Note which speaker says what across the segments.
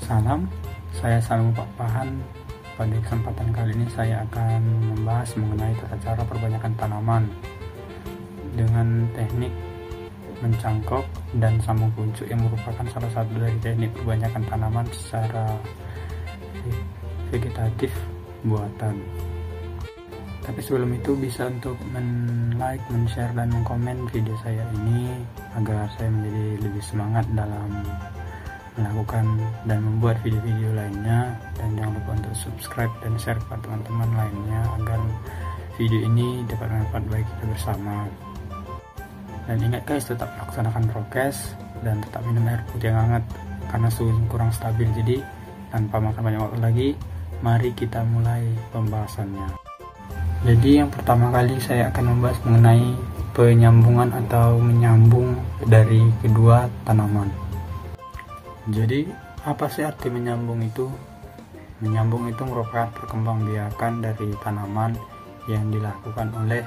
Speaker 1: Salam, saya Salam Pak Pahan. Pada kesempatan kali ini saya akan membahas mengenai tata cara perbanyakan tanaman dengan teknik mencangkok dan sambung pucuk yang merupakan salah satu dari teknik perbanyakan tanaman secara vegetatif buatan. Tapi sebelum itu bisa untuk like, share dan komen video saya ini agar saya menjadi lebih semangat dalam melakukan dan membuat video-video lainnya, dan jangan lupa untuk subscribe dan share kepada teman-teman lainnya agar video ini dapat bermanfaat bagi kita bersama. Dan ingat guys, tetap laksanakan prokes dan tetap minum air putih yang hangat karena suhu kurang stabil. Jadi tanpa makan banyak waktu lagi, mari kita mulai pembahasannya. Jadi yang pertama kali saya akan membahas mengenai penyambungan atau menyambung dari kedua tanaman. Jadi apa sih arti menyambung itu? Menyambung itu merupakan perkembangbiakan dari tanaman yang dilakukan oleh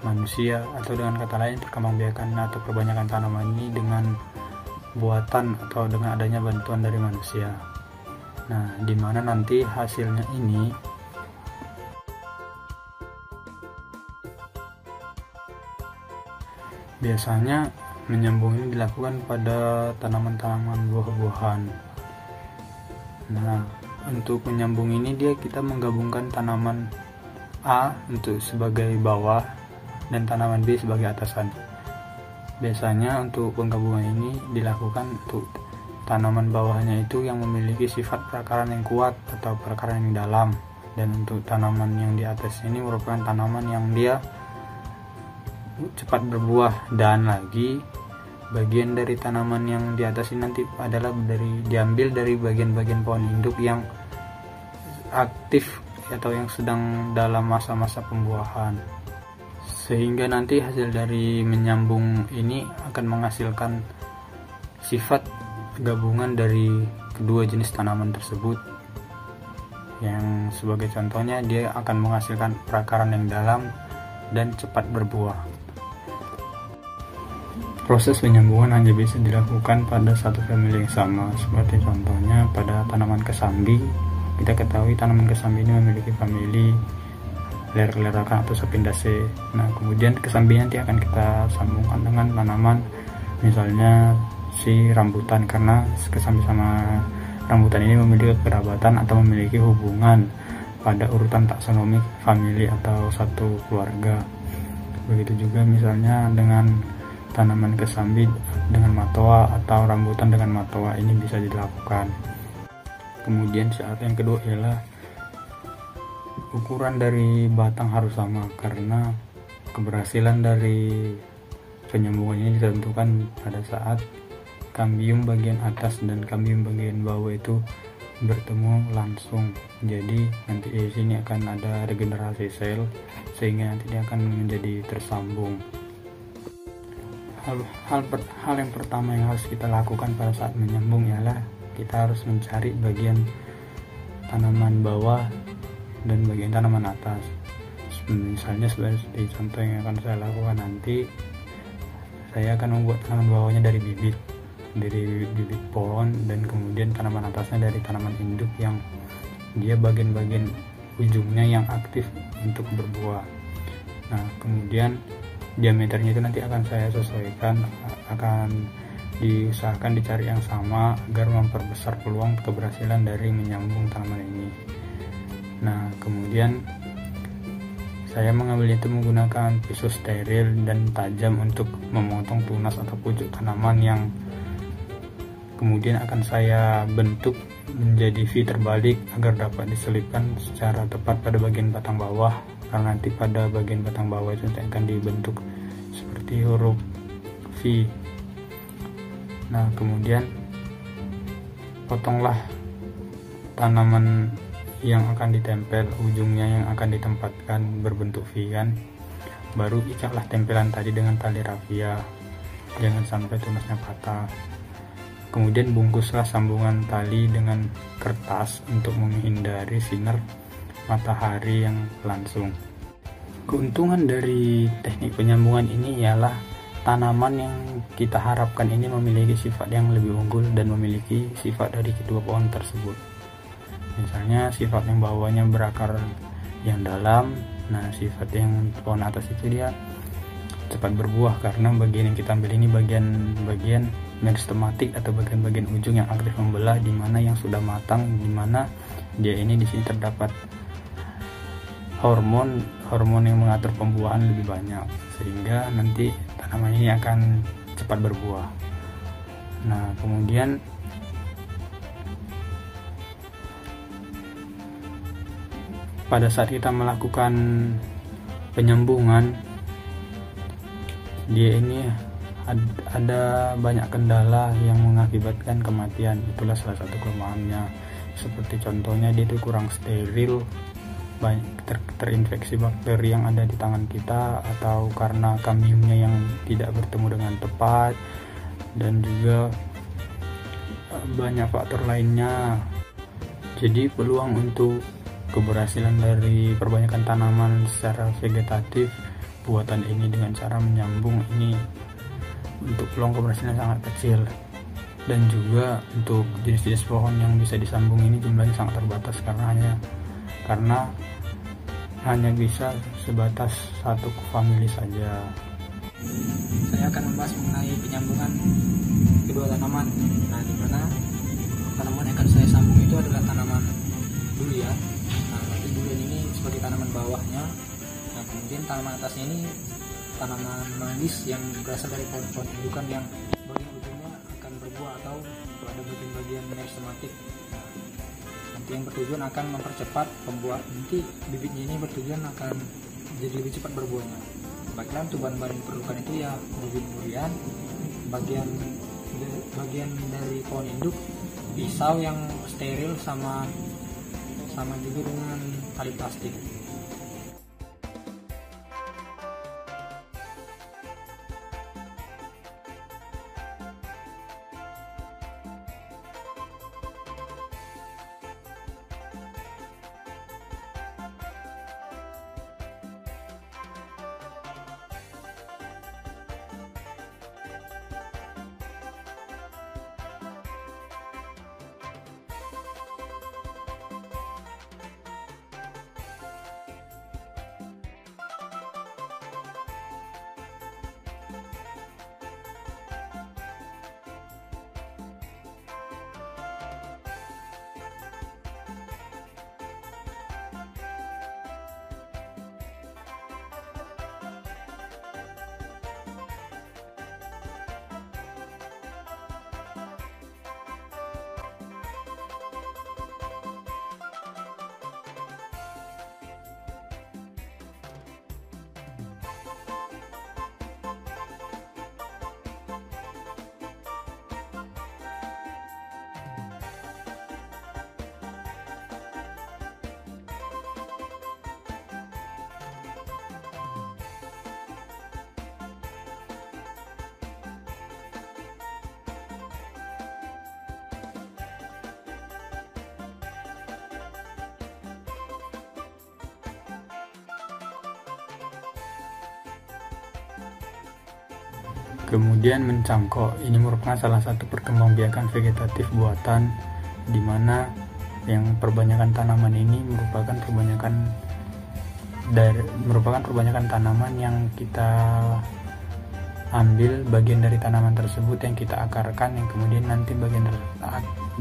Speaker 1: manusia, atau dengan kata lain perkembangbiakan atau perbanyakan tanaman ini dengan buatan atau dengan adanya bantuan dari manusia. Nah, dimana nanti hasilnya ini biasanya menyambung ini dilakukan pada tanaman-tanaman buah-buahan. Nah, untuk menyambung ini kita menggabungkan tanaman A untuk sebagai bawah dan tanaman B sebagai atasan. Biasanya untuk penggabungan ini dilakukan untuk tanaman bawahnya itu yang memiliki sifat perakaran yang kuat atau perakaran yang dalam, dan untuk tanaman yang di atas ini merupakan tanaman yang dia cepat berbuah. Dan lagi bagian dari tanaman yang di atas ini nanti adalah diambil dari bagian-bagian pohon induk yang aktif atau yang sedang dalam masa-masa pembuahan, sehingga nanti hasil dari menyambung ini akan menghasilkan sifat gabungan dari kedua jenis tanaman tersebut, yang sebagai contohnya dia akan menghasilkan perakaran yang dalam dan cepat berbuah. Proses penyambungan hanya bisa dilakukan pada satu famili yang sama, seperti contohnya pada tanaman kesambi. Kita ketahui tanaman kesambi ini memiliki famili ler-lerakan atau Sapindaceae. Nah, kemudian kesambi nanti akan kita sambungkan dengan tanaman misalnya si rambutan, karena kesambi sama rambutan ini memiliki kerabatan atau memiliki hubungan pada urutan taksonomik famili atau satu keluarga. Begitu juga misalnya dengan tanaman kesambi dengan matoa atau rambutan dengan matoa, ini bisa dilakukan. Kemudian syarat yang kedua ialah ukuran dari batang harus sama, karena keberhasilan dari penyambungan ini ditentukan pada saat kambium bagian atas dan kambium bagian bawah itu bertemu langsung. Jadi nanti di sini akan ada regenerasi sel sehingga nanti dia akan menjadi tersambung. Hal yang pertama yang harus kita lakukan pada saat menyambung ialah kita harus mencari bagian tanaman bawah dan bagian tanaman atas. Misalnya seperti contoh yang akan saya lakukan nanti, saya akan membuat tanaman bawahnya dari bibit pohon, dan kemudian tanaman atasnya dari tanaman induk yang dia bagian-bagian ujungnya yang aktif untuk berbuah. Nah, kemudian diameternya itu nanti akan saya sesuaikan, akan diusahakan dicari yang sama agar memperbesar peluang keberhasilan dari menyambung tanaman ini. Nah, kemudian saya mengambil itu menggunakan pisau steril dan tajam untuk memotong tunas atau pucuk tanaman yang kemudian akan saya bentuk menjadi V terbalik agar dapat diselipkan secara tepat pada bagian batang bawah, karena nanti pada bagian batang bawah itu akan dibentuk seperti huruf V. Nah, kemudian potonglah tanaman yang akan ditempel, ujungnya yang akan ditempatkan berbentuk V kan. Baru ikatlah tempelan tadi dengan tali rafia, jangan sampai tunasnya patah. Kemudian bungkuslah sambungan tali dengan kertas untuk menghindari sinar matahari yang langsung. Keuntungan dari teknik penyambungan ini ialah tanaman yang kita harapkan ini memiliki sifat yang lebih unggul dan memiliki sifat dari kedua pohon tersebut. Misalnya sifat yang bawahnya berakar yang dalam, nah sifat yang pohon atas itu dia cepat berbuah, karena bagian yang kita ambil ini bagian meristematik atau bagian-bagian ujung yang aktif membelah, di mana yang sudah matang, di mana dia ini di sini terdapat hormon yang mengatur pembuahan lebih banyak, sehingga nanti tanaman ini akan cepat berbuah. Nah, kemudian pada saat kita melakukan penyambungan, dia ini ada banyak kendala yang mengakibatkan kematian. Itulah salah satu kelemahannya. Seperti contohnya dia itu kurang steril, terinfeksi bakteri yang ada di tangan kita, atau karena kamiumnya yang tidak bertemu dengan tepat, dan juga banyak faktor lainnya. Jadi peluang untuk keberhasilan dari perbanyakan tanaman secara vegetatif buatan ini dengan cara menyambung ini, untuk peluang keberhasilan sangat kecil. Dan juga untuk jenis-jenis pohon yang bisa disambung ini jumlahnya sangat terbatas, karena hanya bisa sebatas satu famili saja.
Speaker 2: Saya akan membahas mengenai penyambungan kedua tanaman. Nah, di mana tanaman yang akan saya sambung itu adalah tanaman durian. Nah, nanti durian ini sebagai tanaman bawahnya. Nah, kemudian tanaman atasnya ini tanaman manggis yang berasal dari pohon-pohon indukan yang bagian ujungnya akan berbuah atau ada bagian-bagian meristematik. Nah, nanti yang bertujuan akan mempercepat pembuahan. Nanti bibitnya ini bertujuan akan jadi lebih cepat berbuahnya. Baiklah, untuk bahan-bahan yang diperlukan itu ya bibit durian, bagian dari pohon induk, pisau yang steril, sama juga dengan tali plastik.
Speaker 1: Kemudian mencangkok, ini merupakan salah satu perkembangbiakan vegetatif buatan, di mana yang perbanyakan tanaman ini merupakan perbanyakan tanaman yang kita ambil bagian dari tanaman tersebut yang kita akarkan, yang kemudian nanti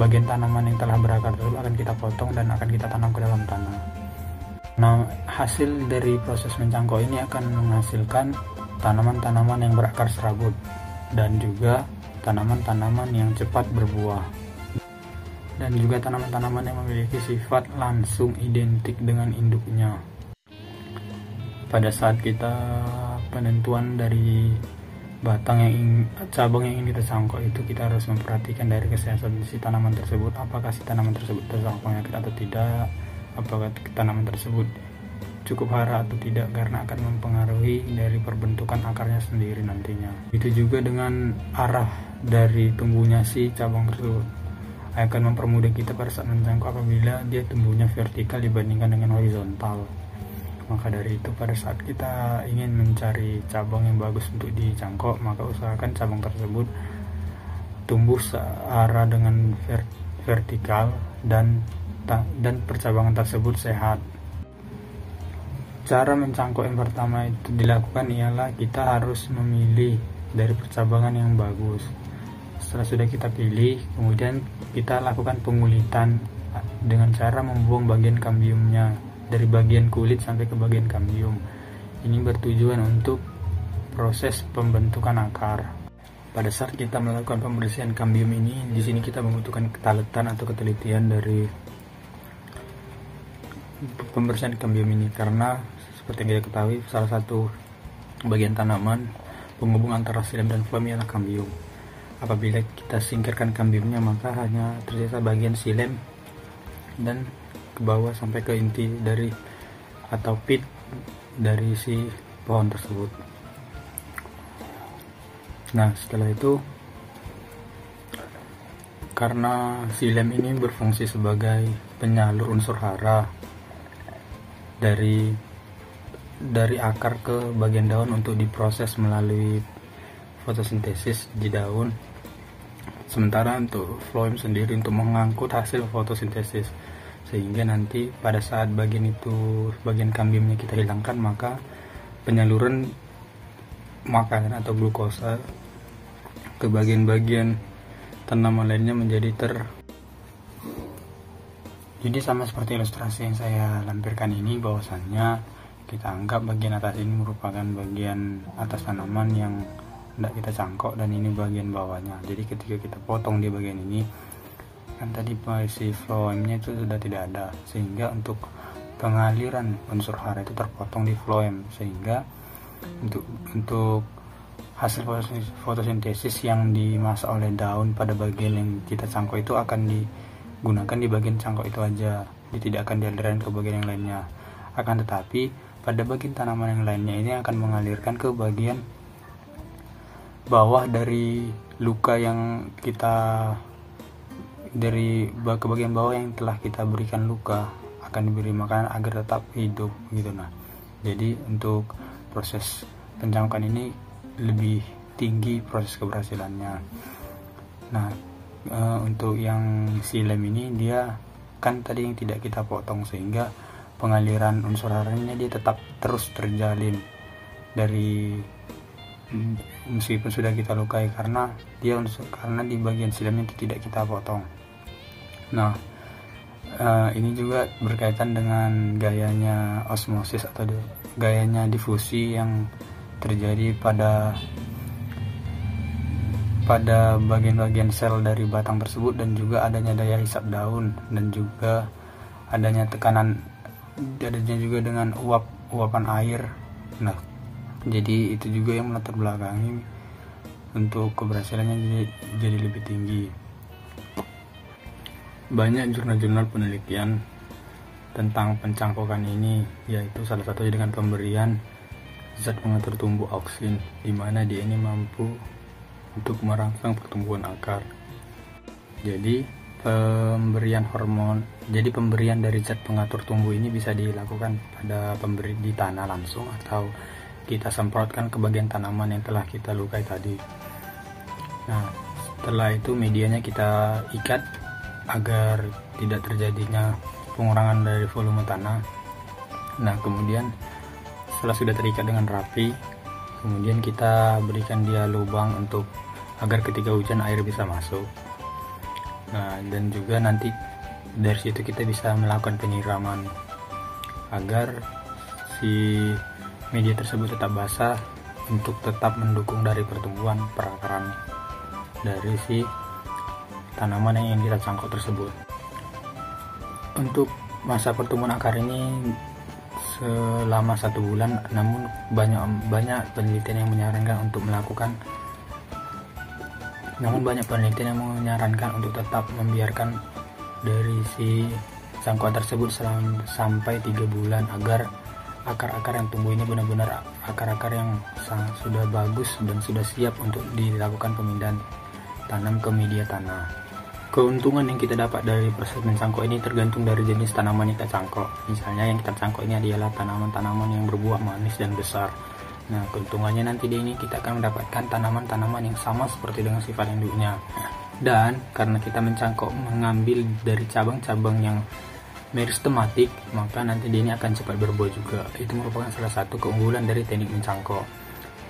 Speaker 1: bagian tanaman yang telah berakar tersebut akan kita potong dan akan kita tanam ke dalam tanah. Nah, hasil dari proses mencangkok ini akan menghasilkan tanaman-tanaman yang berakar serabut dan juga tanaman-tanaman yang cepat berbuah, dan juga tanaman-tanaman yang memiliki sifat langsung identik dengan induknya. Pada saat kita penentuan dari cabang yang ingin kita cangkok itu, kita harus memperhatikan dari kesehatan si tanaman tersebut, apakah si tanaman tersebut tercangkok penyakit atau tidak, apakah tanaman tersebut cukup hara atau tidak, karena akan mempengaruhi dari perbentukan akarnya sendiri nantinya. Itu juga dengan arah dari tumbuhnya si cabang tersebut akan mempermudah kita pada saat mencangkok apabila dia tumbuhnya vertikal dibandingkan dengan horizontal. Maka dari itu pada saat kita ingin mencari cabang yang bagus untuk dicangkok, maka usahakan cabang tersebut tumbuh searah dengan vertikal dan percabangan tersebut sehat. Cara mencangkok yang pertama itu dilakukan ialah kita harus memilih dari percabangan yang bagus. Setelah sudah kita pilih, kemudian kita lakukan pengulitan dengan cara membuang bagian kambiumnya dari bagian kulit sampai ke bagian kambium. Ini bertujuan untuk proses pembentukan akar. Pada saat kita melakukan pembersihan kambium ini, di sini kita membutuhkan ketaletan atau ketelitian dari pembersihan kambium ini, karena seperti yang kita ketahui, salah satu bagian tanaman penghubung antara xilem dan phloem ialah kambium. Apabila kita singkirkan kambiumnya, maka hanya tersisa bagian xilem dan ke bawah sampai ke inti dari atau pit dari si pohon tersebut. Nah, setelah itu, karena xilem ini berfungsi sebagai penyalur unsur hara dari akar ke bagian daun untuk diproses melalui fotosintesis di daun, sementara untuk phloem sendiri untuk mengangkut hasil fotosintesis, sehingga nanti pada saat bagian kambiumnya kita hilangkan, maka penyaluran makanan atau glukosa ke bagian-bagian tanaman lainnya menjadi Jadi sama seperti ilustrasi yang saya lampirkan ini, bahwasannya kita anggap bagian atas ini merupakan bagian atas tanaman yang tidak kita cangkok, dan ini bagian bawahnya. Jadi ketika kita potong di bagian ini, kan tadi si phloemnya itu sudah tidak ada, sehingga untuk pengaliran unsur hara itu terpotong di phloem, sehingga untuk hasil fotosintesis yang dimasak oleh daun pada bagian yang kita cangkok itu akan digunakan di bagian cangkok itu aja, tidak akan dialirkan ke bagian yang lainnya. Akan tetapi pada bagian tanaman yang lainnya ini akan mengalirkan ke bagian bawah dari luka yang ke bagian bawah yang telah kita berikan luka, akan diberi makanan agar tetap hidup gitu. Nah, jadi untuk proses pencangkokan ini lebih tinggi proses keberhasilannya. Nah, untuk yang xilem ini dia kan tadi yang tidak kita potong, sehingga pengaliran unsur haranya dia tetap terus terjalin dari meskipun sudah kita lukai, karena di bagian xilem itu tidak kita potong. Nah, ini juga berkaitan dengan gayanya osmosis atau gayanya difusi yang terjadi pada bagian-bagian sel dari batang tersebut, dan juga adanya daya hisap daun, dan juga adanya juga dengan uapan air. Nah, jadi itu juga yang melatar belakangi untuk keberhasilannya jadi lebih tinggi. Banyak jurnal-jurnal penelitian tentang pencangkokan ini, yaitu salah satunya dengan pemberian zat pengatur tumbuh auksin, di mana dia ini mampu untuk merangsang pertumbuhan akar. Jadi pemberian dari zat pengatur tumbuh ini bisa dilakukan pada pemberi di tanah langsung, atau kita semprotkan ke bagian tanaman yang telah kita lukai tadi. Nah, setelah itu medianya kita ikat agar tidak terjadinya pengurangan dari volume tanah. Nah, kemudian setelah sudah terikat dengan rapi, kemudian kita berikan dia lubang agar ketika hujan air bisa masuk. Nah, dan juga nanti dari situ kita bisa melakukan penyiraman agar si media tersebut tetap basah, untuk tetap mendukung dari pertumbuhan perakaran dari si tanaman yang ingin kita cangkok tersebut. Untuk masa pertumbuhan akar ini selama 1 bulan, namun banyak penelitian yang menyarankan untuk tetap membiarkan dari si cangkokan tersebut sampai 3 bulan, agar akar-akar yang tumbuh ini benar-benar akar-akar yang sudah bagus dan sudah siap untuk dilakukan pemindahan tanam ke media tanah. keuntungan yang kita dapat dari proses mencangkok ini tergantung dari jenis tanaman yang kita cangkok. Misalnya yang kita cangkok ini adalah tanaman-tanaman yang berbuah manis dan besar. Nah, keuntungannya nanti di ini kita akan mendapatkan tanaman-tanaman yang sama seperti dengan sifat induknya. Dan karena kita mencangkok mengambil dari cabang-cabang yang meristematik, maka nanti dia ini akan cepat berbuah juga. Itu merupakan salah satu keunggulan dari teknik mencangkok.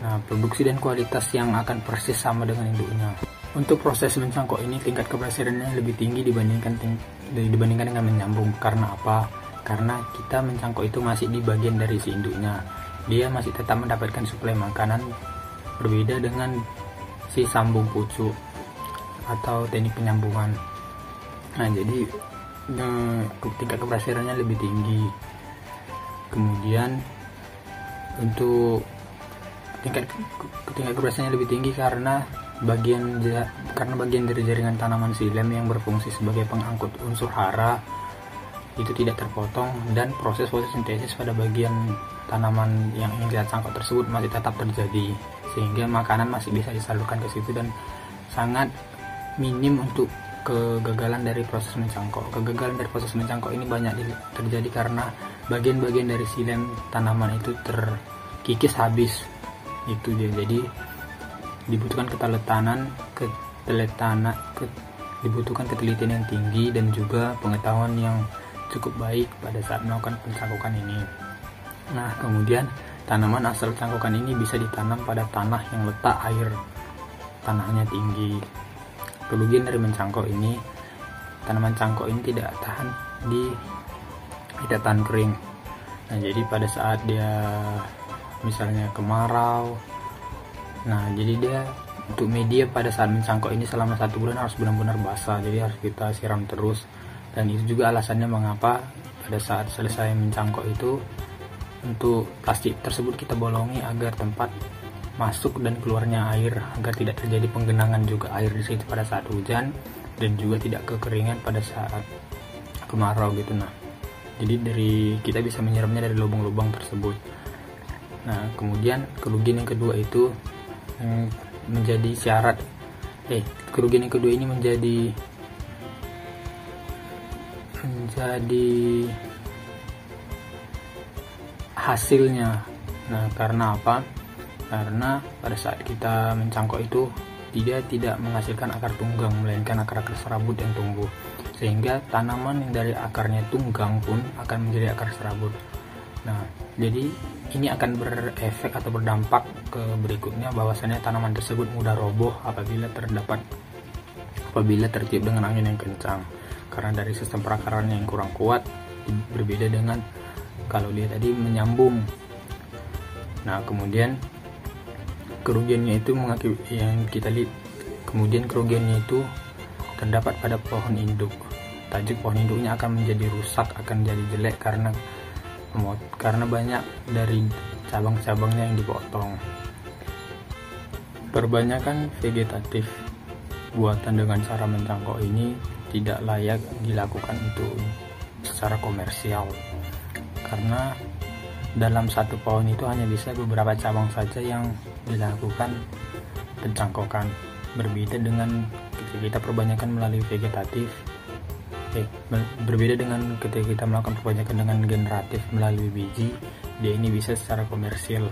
Speaker 1: Nah, produksi dan kualitas yang akan persis sama dengan induknya. Untuk proses mencangkok ini tingkat keberhasilannya lebih tinggi dibandingkan dengan menyambung. Karena apa? Karena kita mencangkok itu masih di bagian dari si induknya. Dia masih tetap mendapatkan suplai makanan, berbeda dengan si sambung pucuk atau teknik penyambungan. Nah, jadi tingkat keberhasilannya lebih tinggi. Kemudian untuk tingkat keberhasilannya lebih tinggi karena bagian dari jaringan tanaman xilem yang berfungsi sebagai pengangkut unsur hara itu tidak terpotong, dan proses fotosintesis pada bagian tanaman yang ingin kita cangkok tersebut masih tetap terjadi, sehingga makanan masih bisa disalurkan ke situ dan sangat minim untuk kegagalan dari proses mencangkok. Kegagalan dari proses mencangkok ini banyak terjadi karena bagian-bagian dari xilem tanaman itu terkikis habis. Itu dia. Jadi dibutuhkan dibutuhkan ketelitian yang tinggi dan juga pengetahuan yang cukup baik pada saat melakukan pencangkokan ini. Nah, kemudian tanaman asal cangkokan ini bisa ditanam pada tanah yang letak air tanahnya tinggi. Kerugian dari mencangkok ini, tanaman cangkok ini tidak tahan kering. Nah, jadi pada saat dia misalnya kemarau, nah jadi dia untuk media pada saat mencangkok ini selama 1 bulan harus benar-benar basah, jadi harus kita siram terus. Dan itu juga alasannya mengapa pada saat selesai mencangkok itu untuk plastik tersebut kita bolongi agar tempat masuk dan keluarnya air, agar tidak terjadi penggenangan juga air di situ pada saat hujan, dan juga tidak kekeringan pada saat kemarau gitu. Nah, jadi kita bisa menyiramnya dari lubang-lubang tersebut. Nah, kemudian kerugian yang kedua itu menjadi syarat kerugian yang kedua ini menjadi hasilnya. Nah, karena apa? Karena pada saat kita mencangkok itu dia tidak menghasilkan akar tunggang, melainkan akar-akar serabut yang tumbuh, sehingga tanaman yang dari akarnya tunggang pun akan menjadi akar serabut. Nah, jadi ini akan berefek atau berdampak ke berikutnya, bahwasannya tanaman tersebut mudah roboh apabila tertiup dengan angin yang kencang, karena dari sistem perakarannya yang kurang kuat, berbeda dengan kalau dia tadi menyambung. Nah, kemudian kerugiannya itu yang kita lihat, kemudian kerugiannya itu terdapat pada pohon induk. Tajuk pohon induknya akan menjadi rusak, akan jadi jelek karena banyak dari cabang-cabangnya yang dipotong. Perbanyakan vegetatif buatan dengan cara mencangkok ini tidak layak dilakukan untuk secara komersial, karena dalam satu pohon itu hanya bisa beberapa cabang saja yang dilakukan pencangkokan. Berbeda dengan ketika kita perbanyakan melalui vegetatif, berbeda dengan ketika kita melakukan perbanyakan dengan generatif melalui biji, dia ini bisa secara komersial.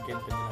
Speaker 1: Sekian penjelasan.